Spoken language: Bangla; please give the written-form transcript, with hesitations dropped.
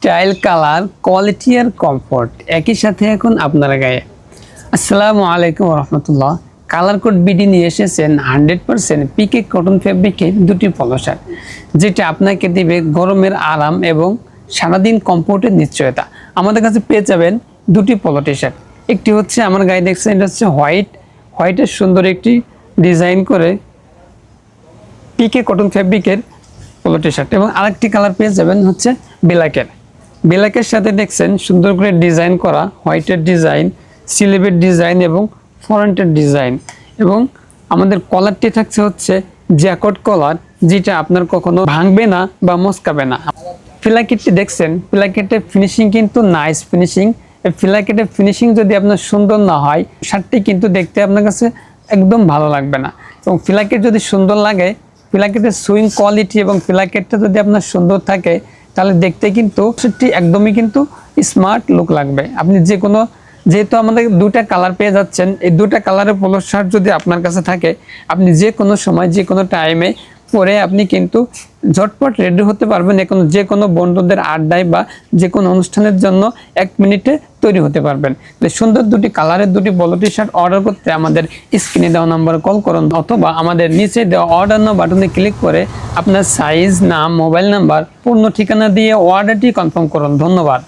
স্টাইল, কালার, কোয়ালিটি আর কমফোর্ট একই সাথে এখন আপনার গায়ে। আসসালামু আলাইকুম রহমতুল্লাহ। কালার কোড বিডি নিয়ে এসেছেন 100% পিকে কটন ফেব্রিকের দুটি পলো শার্ট, যেটা আপনাকে দেবে গরমের আরাম এবং সারাদিন কমফোর্টের নিশ্চয়তা। আমাদের কাছে পেয়ে যাবেন দুটি পলো টি শার্ট। একটি হচ্ছে আমার গায়ে দেখছেন, এটা হচ্ছে হোয়াইটের সুন্দর একটি ডিজাইন করে পিকে কটন ফেব্রিকের পলো টি শার্ট, এবং আরেকটি কালার পেয়ে যাবেন হচ্ছে ব্ল্যাকের সাথে দেখছেন সুন্দর করে ডিজাইন করা হোয়াইটের ডিজাইন, স্লিভের ডিজাইন এবং ফ্রন্টের ডিজাইন, এবং আমাদের কলারটি থাকছে হচ্ছে জ্যাকট কলার, যেটা আপনার কখনো ভাঙবে না বা মচকাবে না। ফিলাকেটটি দেখছেন, ফিলাকেটের ফিনিশিং কিন্তু নাইস ফিনিশিং। এই ফিলাকেটের ফিনিশিং যদি আপনার সুন্দর না হয়, শার্টটি কিন্তু দেখতে আপনার কাছে একদম ভালো লাগবে না। এবং ফিলাকেট যদি সুন্দর লাগে, ফিলাকেটের সুইং কোয়ালিটি এবং ফিলাকেটটা যদি আপনার সুন্দর থাকে, তাহলে দেখতে কিন্তু সেটি একদমই কিন্তু স্মার্ট লুক লাগবে। আপনি যে কোনো, যেহেতু আমাদের দুটা কালার পেয়ে যাচ্ছেন, এই দুটা কালারের পোলো শার্ট যদি আপনার কাছে থাকে, আপনি যে কোনো সময় যে কোনো টাইমে পরে আপনি কিন্তু ঝটপট রেডি হতে পারবেন। এখন যে কোনো বন্ধুদের আড্ডায় বা যে কোনো অনুষ্ঠানের জন্য 1 মিনিটে তৈরি হতে পারবেন। সুন্দর দুটি কালারের দুটি পোলো টি শার্ট অর্ডার করতে আমাদের স্ক্রিনে দেওয়া নাম্বারে কল করুন, অথবা আমাদের নিচে দেওয়া অর্ডার নাও বাটনে ক্লিক করে আপনার সাইজ, নাম, মোবাইল নাম্বার, পূর্ণ ঠিকানা দিয়ে অর্ডারটি কনফার্ম করুন। ধন্যবাদ।